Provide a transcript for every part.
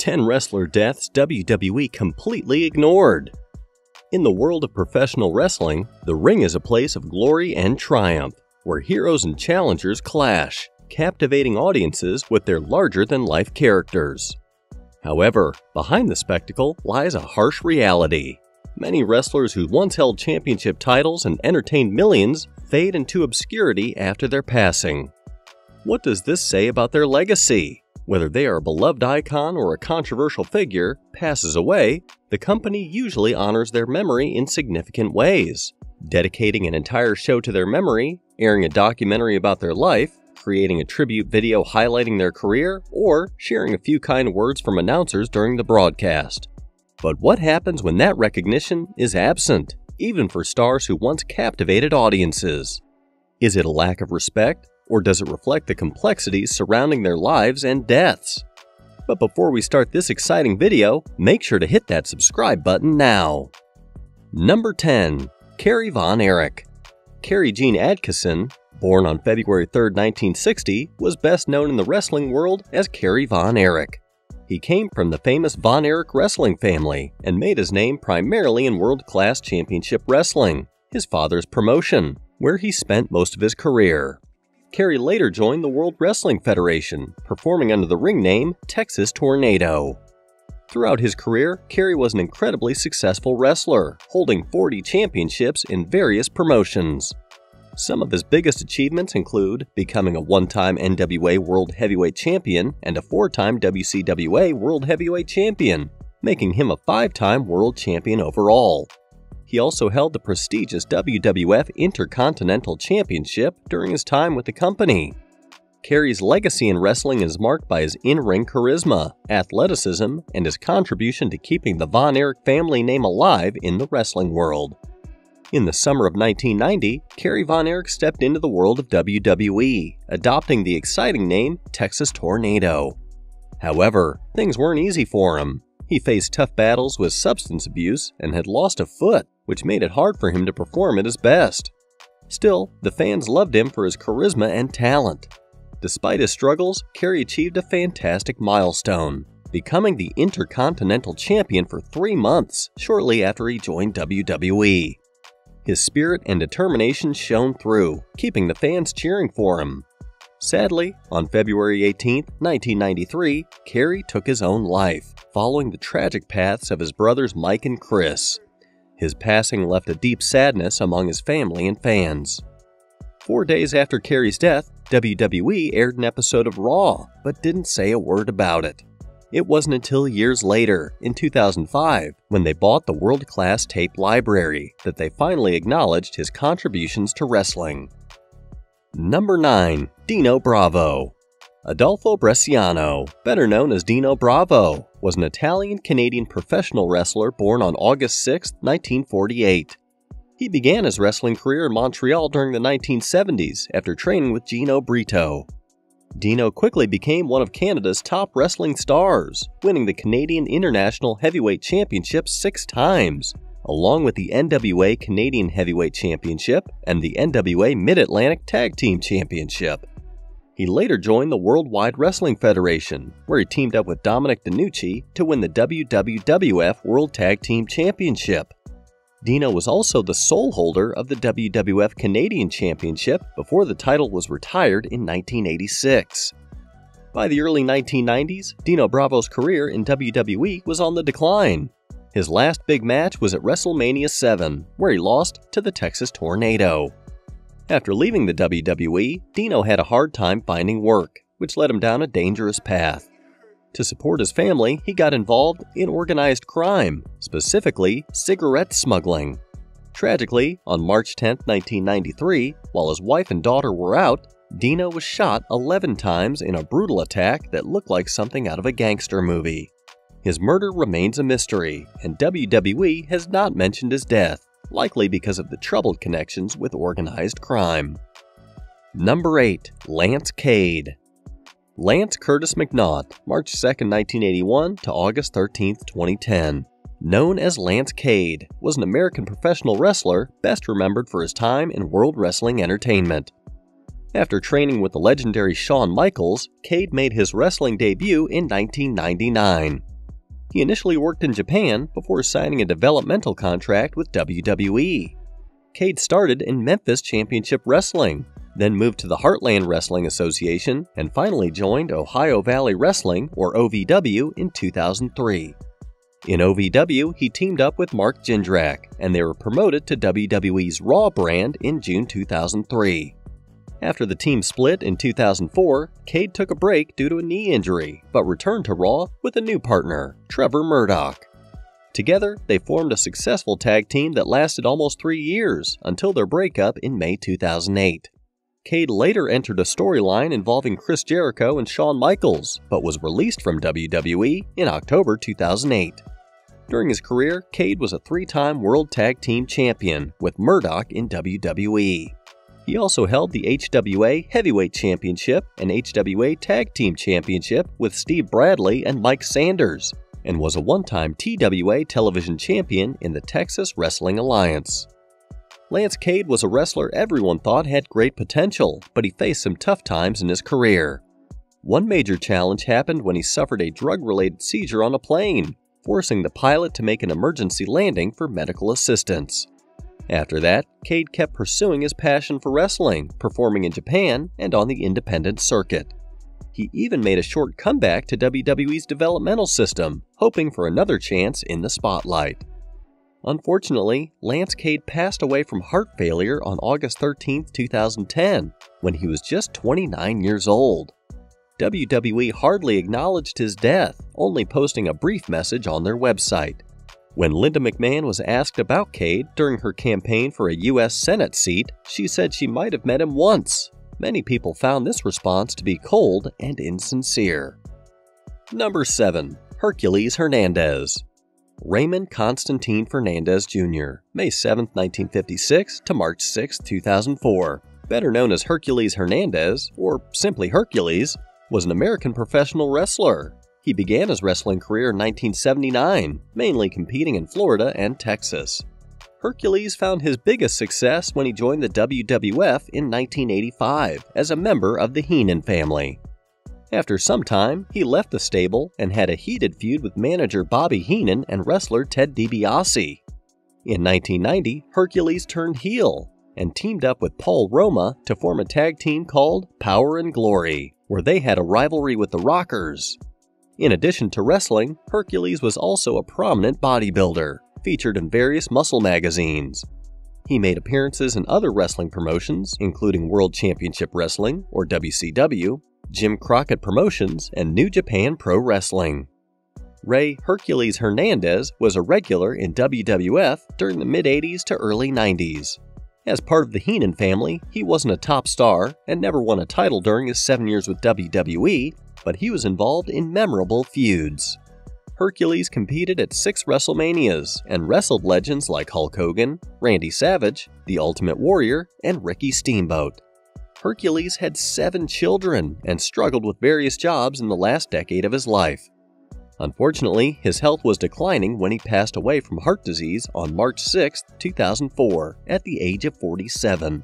10 wrestler deaths WWE completely ignored. In the world of professional wrestling, the ring is a place of glory and triumph, where heroes and challengers clash, captivating audiences with their larger-than-life characters. However, behind the spectacle lies a harsh reality. Many wrestlers who once held championship titles and entertained millions fade into obscurity after their passing. What does this say about their legacy? Whether they are a beloved icon or a controversial figure passes away, the company usually honors their memory in significant ways, dedicating an entire show to their memory, airing a documentary about their life, creating a tribute video highlighting their career, or sharing a few kind words from announcers during the broadcast. But what happens when that recognition is absent, even for stars who once captivated audiences? Is it a lack of respect, or does it reflect the complexities surrounding their lives and deaths? But before we start this exciting video, make sure to hit that subscribe button now. Number 10. Carrie Von Eric. Carrie Jean Atkinson, born on February 3, 1960, was best known in the wrestling world as Carrie Von Eric. He came from the famous Von Eric wrestling family and made his name primarily in world-class championship wrestling, his father's promotion, where he spent most of his career. Carrie later joined the World Wrestling Federation, performing under the ring name Texas Tornado. Throughout his career, Carrie was an incredibly successful wrestler, holding 40 championships in various promotions. Some of his biggest achievements include becoming a one-time NWA World Heavyweight Champion and a four-time WCWA World Heavyweight Champion, making him a five-time World Champion overall. He also held the prestigious WWF Intercontinental Championship during his time with the company. Carrie's legacy in wrestling is marked by his in-ring charisma, athleticism, and his contribution to keeping the Von Eric family name alive in the wrestling world. In the summer of 1990, Carrie Von Eric stepped into the world of WWE, adopting the exciting name Texas Tornado. However, things weren't easy for him. He faced tough battles with substance abuse and had lost a foot, which made it hard for him to perform at his best. Still, the fans loved him for his charisma and talent. Despite his struggles, Carrie achieved a fantastic milestone, becoming the Intercontinental Champion for 3 months shortly after he joined WWE. His spirit and determination shone through, keeping the fans cheering for him. Sadly, on February 18, 1993, Carrie took his own life, following the tragic paths of his brothers Mike and Chris. His passing left a deep sadness among his family and fans. 4 days after Carrie's death, WWE aired an episode of Raw, but didn't say a word about it. It wasn't until years later, in 2005, when they bought the world-class tape library, that they finally acknowledged his contributions to wrestling. Number 9. Dino Bravo. Adolfo Bresciano, better known as Dino Bravo, was an Italian-Canadian professional wrestler born on August 6, 1948. He began his wrestling career in Montreal during the 1970s after training with Gino Brito. Dino quickly became one of Canada's top wrestling stars, winning the Canadian International Heavyweight Championship 6 times, along with the NWA Canadian Heavyweight Championship and the NWA Mid-Atlantic Tag Team Championship. He later joined the Worldwide Wrestling Federation, where he teamed up with Dominic DeNucci to win the WWF World Tag Team Championship. Dino was also the sole holder of the WWF Canadian Championship before the title was retired in 1986. By the early 1990s, Dino Bravo's career in WWE was on the decline. His last big match was at WrestleMania 7, where he lost to the Texas Tornado. After leaving the WWE, Dino had a hard time finding work, which led him down a dangerous path. To support his family, he got involved in organized crime, specifically cigarette smuggling. Tragically, on March 10, 1993, while his wife and daughter were out, Dino was shot 11 times in a brutal attack that looked like something out of a gangster movie. His murder remains a mystery, and WWE has not mentioned his death, likely because of the troubled connections with organized crime. Number 8. Lance Cade. Lance Curtis McNaught, March 2, 1981 to August 13, 2010. Known as Lance Cade, was an American professional wrestler best remembered for his time in World Wrestling Entertainment. After training with the legendary Shawn Michaels, Cade made his wrestling debut in 1999. He initially worked in Japan before signing a developmental contract with WWE. Cade started in Memphis Championship Wrestling, then moved to the Heartland Wrestling Association, and finally joined Ohio Valley Wrestling, or OVW, in 2003. In OVW, he teamed up with Mark Jindrak, and they were promoted to WWE's Raw brand in June 2003. After the team split in 2004, Cade took a break due to a knee injury, but returned to Raw with a new partner, Trevor Murdoch. Together, they formed a successful tag team that lasted almost 3 years, until their breakup in May 2008. Cade later entered a storyline involving Chris Jericho and Shawn Michaels, but was released from WWE in October 2008. During his career, Cade was a 3-time World Tag Team Champion, with Murdoch in WWE. He also held the HWA Heavyweight Championship and HWA Tag Team Championship with Steve Bradley and Mike Sanders, and was a 1-time TWA Television Champion in the Texas Wrestling Alliance. Lance Cade was a wrestler everyone thought had great potential, but he faced some tough times in his career. One major challenge happened when he suffered a drug-related seizure on a plane, forcing the pilot to make an emergency landing for medical assistance. After that, Cade kept pursuing his passion for wrestling, performing in Japan and on the independent circuit. He even made a short comeback to WWE's developmental system, hoping for another chance in the spotlight. Unfortunately, Lance Cade passed away from heart failure on August 13, 2010, when he was just 29 years old. WWE hardly acknowledged his death, only posting a brief message on their website. When Linda McMahon was asked about Cade during her campaign for a U.S. Senate seat, she said she might have met him once. Many people found this response to be cold and insincere. Number 7. Hercules Hernandez. Raymond Constantine Fernandez Jr., May 7, 1956 to March 6, 2004, better known as Hercules Hernandez, or simply Hercules, was an American professional wrestler. He began his wrestling career in 1979, mainly competing in Florida and Texas. Hercules found his biggest success when he joined the WWF in 1985 as a member of the Heenan family. After some time, he left the stable and had a heated feud with manager Bobby Heenan and wrestler Ted DiBiase. In 1990, Hercules turned heel and teamed up with Paul Roma to form a tag team called Power and Glory, where they had a rivalry with the Rockers. In addition to wrestling, Hercules was also a prominent bodybuilder, featured in various muscle magazines. He made appearances in other wrestling promotions, including World Championship Wrestling, or WCW, Jim Crockett Promotions, and New Japan Pro Wrestling. Ray Hercules Hernandez was a regular in WWF during the mid-80s to early 90s. As part of the Heenan family, he wasn't a top star and never won a title during his 7 years with WWE, but he was involved in memorable feuds. Hercules competed at 6 WrestleManias and wrestled legends like Hulk Hogan, Randy Savage, The Ultimate Warrior, and Ricky Steamboat. Hercules had 7 children and struggled with various jobs in the last decade of his life. Unfortunately, his health was declining when he passed away from heart disease on March 6, 2004, at the age of 47.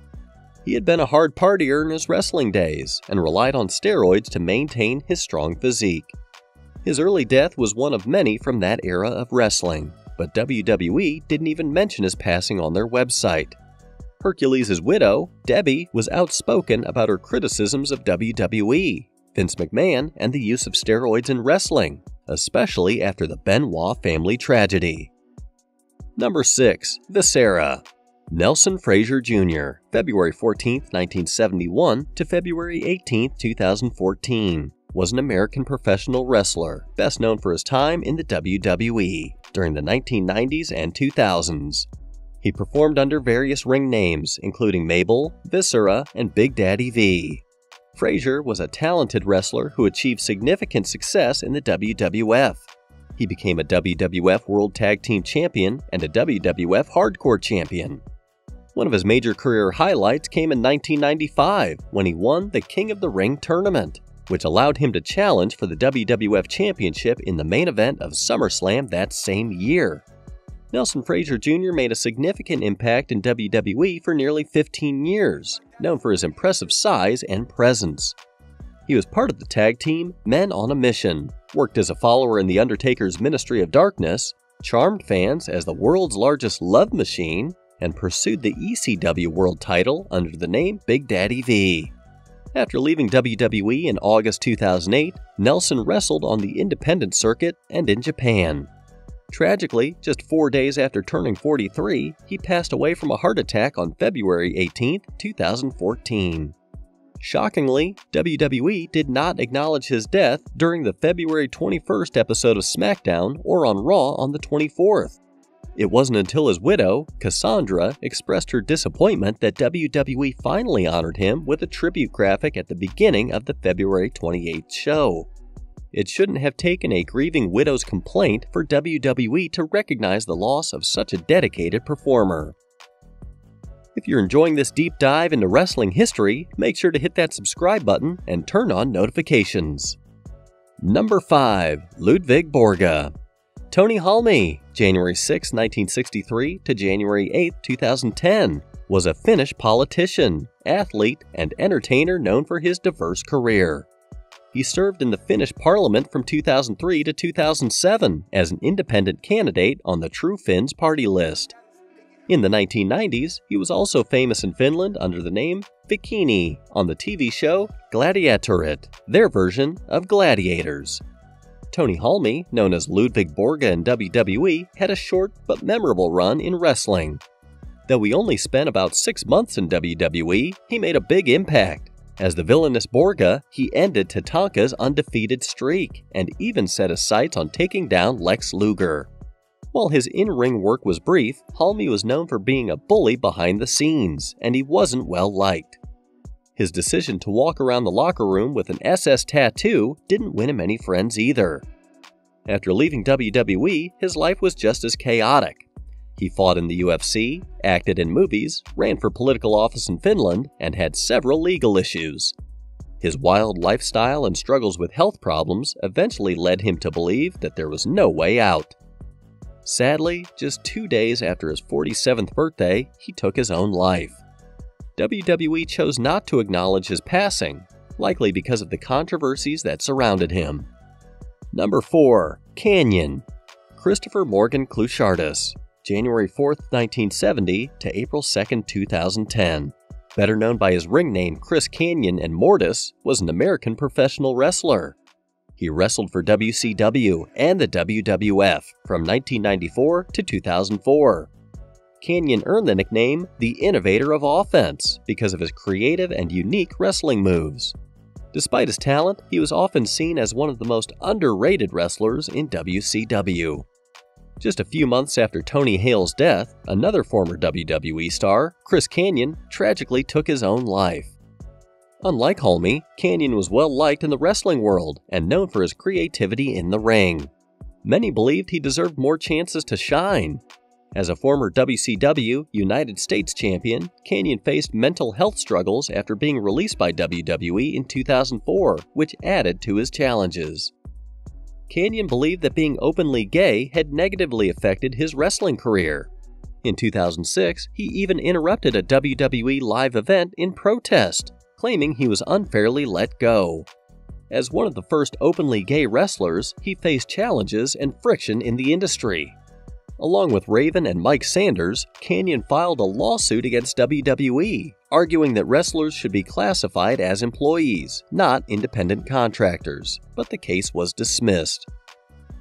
He had been a hard partier in his wrestling days and relied on steroids to maintain his strong physique. His early death was one of many from that era of wrestling, but WWE didn't even mention his passing on their website. Hercules' widow, Debbie, was outspoken about her criticisms of WWE, Vince McMahon, and the use of steroids in wrestling, especially after the Benoit family tragedy. Number 6. Viscera. Nelson Frazier Jr., February 14, 1971 to February 18, 2014, was an American professional wrestler, best known for his time in the WWE during the 1990s and 2000s. He performed under various ring names, including Mabel, Viscera, and Big Daddy V. Frazier was a talented wrestler who achieved significant success in the WWF. He became a WWF World Tag Team Champion and a WWF Hardcore Champion. One of his major career highlights came in 1995 when he won the King of the Ring tournament, which allowed him to challenge for the WWF Championship in the main event of SummerSlam that same year. Nelson Frazier Jr. made a significant impact in WWE for nearly 15 years, known for his impressive size and presence. He was part of the tag team Men on a Mission, worked as a follower in The Undertaker's Ministry of Darkness, charmed fans as the world's largest love machine, and pursued the ECW World title under the name Big Daddy V. After leaving WWE in August 2008, Nelson wrestled on the independent circuit and in Japan. Tragically, just 4 days after turning 43, he passed away from a heart attack on February 18, 2014. Shockingly, WWE did not acknowledge his death during the February 21st episode of SmackDown or on Raw on the 24th. It wasn't until his widow, Cassandra, expressed her disappointment that WWE finally honored him with a tribute graphic at the beginning of the February 28th show. It shouldn't have taken a grieving widow's complaint for WWE to recognize the loss of such a dedicated performer. If you're enjoying this deep dive into wrestling history, make sure to hit that subscribe button and turn on notifications. Number 5. Ludvi Borga. Tony Halme, January 6, 1963 to January 8, 2010, was a Finnish politician, athlete, and entertainer known for his diverse career. He served in the Finnish parliament from 2003 to 2007 as an independent candidate on the True Finns party list. In the 1990s, he was also famous in Finland under the name Jackunny on the TV show Gladiatorit, their version of Gladiators. Tony Halme, known as Ludvi Borga in WWE, had a short but memorable run in wrestling. Though he only spent about 6 months in WWE, he made a big impact. As the villainous Borga, he ended Tatanka's undefeated streak and even set his sights on taking down Lex Luger. While his in-ring work was brief, Halme was known for being a bully behind the scenes, and he wasn't well liked. His decision to walk around the locker room with an SS tattoo didn't win him any friends either. After leaving WWE, his life was just as chaotic. He fought in the UFC, acted in movies, ran for political office in Finland, and had several legal issues. His wild lifestyle and struggles with health problems eventually led him to believe that there was no way out. Sadly, just 2 days after his 47th birthday, he took his own life. WWE chose not to acknowledge his passing, likely because of the controversies that surrounded him. Number 4. Canyon. Christopher Morgan Clouchardis, January 4, 1970 to April 2, 2010. Better known by his ring name Chris Canyon and Mortis, was an American professional wrestler. He wrestled for WCW and the WWF from 1994 to 2004. Canyon earned the nickname the Innovator of Offense because of his creative and unique wrestling moves. Despite his talent, he was often seen as one of the most underrated wrestlers in WCW. Just a few months after Tony Hale's death, another former WWE star, Chris Canyon, tragically took his own life. Unlike Halme, Canyon was well liked in the wrestling world and known for his creativity in the ring. Many believed he deserved more chances to shine. As a former WCW United States champion, Canyon faced mental health struggles after being released by WWE in 2004, which added to his challenges. Canyon believed that being openly gay had negatively affected his wrestling career. In 2006, he even interrupted a WWE live event in protest, claiming he was unfairly let go. As one of the first openly gay wrestlers, he faced challenges and friction in the industry. Along with Raven and Mike Sanders, Canyon filed a lawsuit against WWE, arguing that wrestlers should be classified as employees, not independent contractors, but the case was dismissed.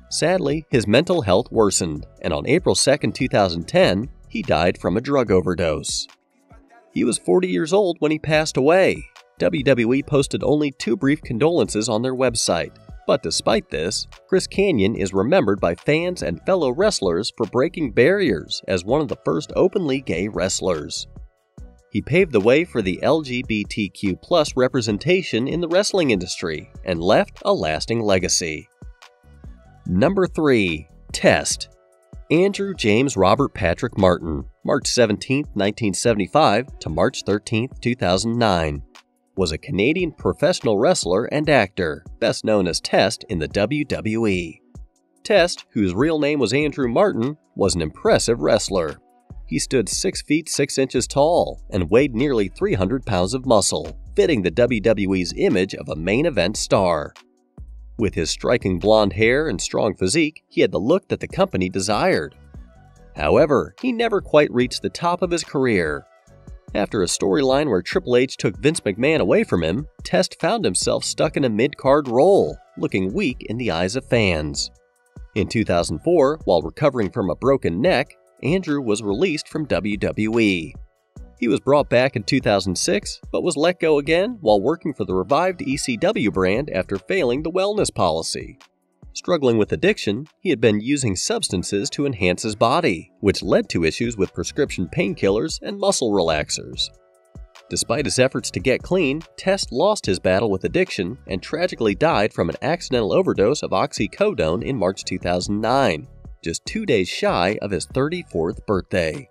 Sadly, his mental health worsened, and on April 2, 2010, he died from a drug overdose. He was 40 years old when he passed away. WWE posted only 2 brief condolences on their website. But despite this, Chris Canyon is remembered by fans and fellow wrestlers for breaking barriers as one of the first openly gay wrestlers. He paved the way for the LGBTQ+ representation in the wrestling industry and left a lasting legacy. Number 3. Test. Andrew James Robert Patrick Martin, March 17, 1975 to March 13, 2009. Was a Canadian professional wrestler and actor, best known as Test in the WWE. Test, whose real name was Andrew Martin, was an impressive wrestler. He stood 6 feet 6 inches tall and weighed nearly 300 pounds of muscle, fitting the WWE's image of a main event star. With his striking blonde hair and strong physique, he had the look that the company desired. However, he never quite reached the top of his career. After a storyline where Triple H took Vince McMahon away from him, Test found himself stuck in a mid-card role, looking weak in the eyes of fans. In 2004, while recovering from a broken neck, Andrew was released from WWE. He was brought back in 2006, but was let go again while working for the revived ECW brand after failing the wellness policy. Struggling with addiction, he had been using substances to enhance his body, which led to issues with prescription painkillers and muscle relaxers. Despite his efforts to get clean, Test lost his battle with addiction and tragically died from an accidental overdose of oxycodone in March 2009, just 2 days shy of his 34th birthday.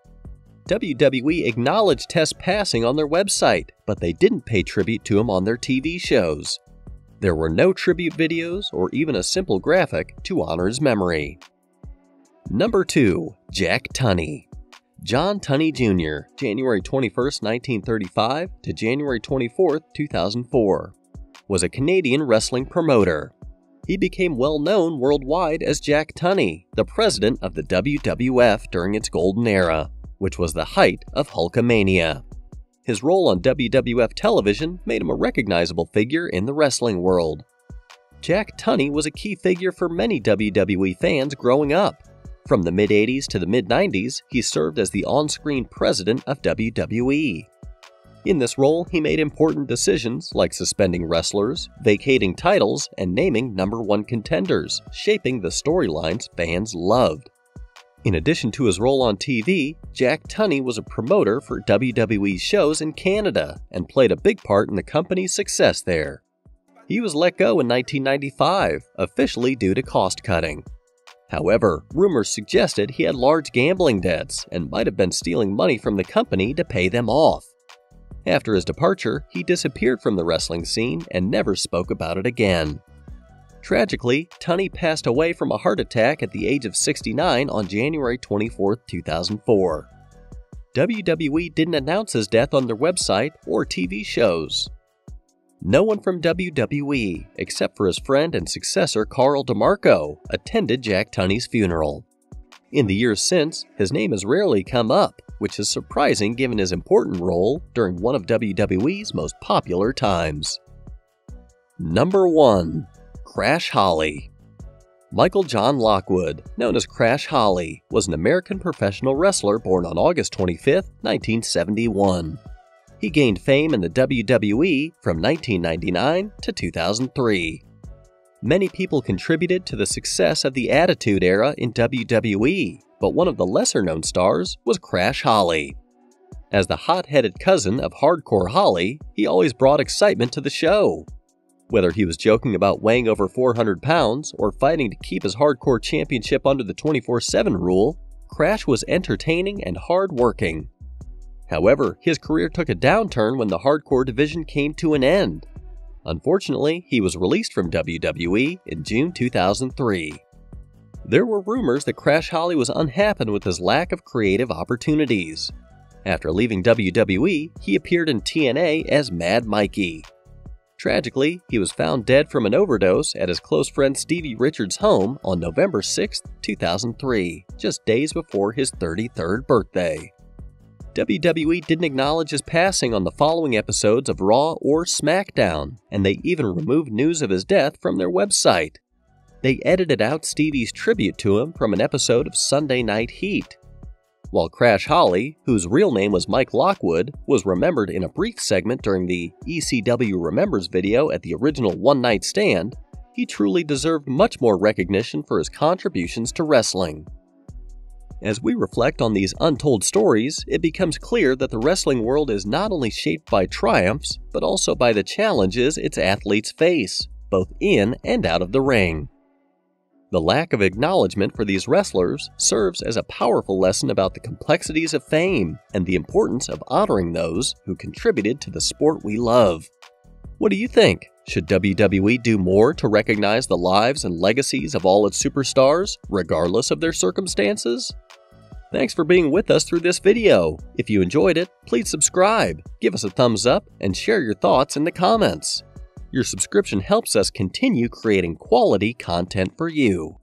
WWE acknowledged Test's passing on their website, but they didn't pay tribute to him on their TV shows. There were no tribute videos or even a simple graphic to honor his memory. Number 2. Jackunny. John Tunney Jr., January 21, 1935 to January 24, 2004, was a Canadian wrestling promoter. He became well known worldwide as Jack Tunney, the president of the WWF during its golden era, which was the height of Hulkamania. His role on WWF television made him a recognizable figure in the wrestling world. Jack Tunney was a key figure for many WWE fans growing up. From the mid-80s to the mid-90s, he served as the on-screen president of WWE. In this role, he made important decisions like suspending wrestlers, vacating titles, and naming #1 contenders, shaping the storylines fans loved. In addition to his role on TV, Jack Tunney was a promoter for WWE shows in Canada and played a big part in the company's success there. He was let go in 1995, officially due to cost-cutting. However, rumors suggested he had large gambling debts and might have been stealing money from the company to pay them off. After his departure, he disappeared from the wrestling scene and never spoke about it again. Tragically, Tunney passed away from a heart attack at the age of 69 on January 24, 2004. WWE didn't announce his death on their website or TV shows. No one from WWE, except for his friend and successor Carl DeMarco, attended Jack Tunney's funeral. In the years since, his name has rarely come up, which is surprising given his important role during one of WWE's most popular times. Number 1. Crash Holly. Michael John Lockwood, known as Crash Holly, was an American professional wrestler born on August 25, 1971. He gained fame in the WWE from 1999 to 2003. Many people contributed to the success of the Attitude Era in WWE, but one of the lesser-known stars was Crash Holly. As the hot-headed cousin of Hardcore Holly, he always brought excitement to the show. Whether he was joking about weighing over 400 pounds or fighting to keep his Hardcore Championship under the 24/7 rule, Crash was entertaining and hard-working. However, his career took a downturn when the Hardcore division came to an end. Unfortunately, he was released from WWE in June 2003. There were rumors that Crash Holly was unhappy with his lack of creative opportunities. After leaving WWE, he appeared in TNA as Mad Mikey. Tragically, he was found dead from an overdose at his close friend Stevie Richards' home on November 6, 2003, just days before his 33rd birthday. WWE didn't acknowledge his passing on the following episodes of Raw or SmackDown, and they even removed news of his death from their website. They edited out Stevie's tribute to him from an episode of Sunday Night Heat. While Crash Holly, whose real name was Mike Lockwood, was remembered in a brief segment during the ECW Remembers video at the original One Night Stand, he truly deserved much more recognition for his contributions to wrestling. As we reflect on these untold stories, it becomes clear that the wrestling world is not only shaped by triumphs, but also by the challenges its athletes face, both in and out of the ring. The lack of acknowledgement for these wrestlers serves as a powerful lesson about the complexities of fame and the importance of honoring those who contributed to the sport we love. What do you think? Should WWE do more to recognize the lives and legacies of all its superstars, regardless of their circumstances? Thanks for being with us through this video. If you enjoyed it, please subscribe, give us a thumbs up, and share your thoughts in the comments. Your subscription helps us continue creating quality content for you.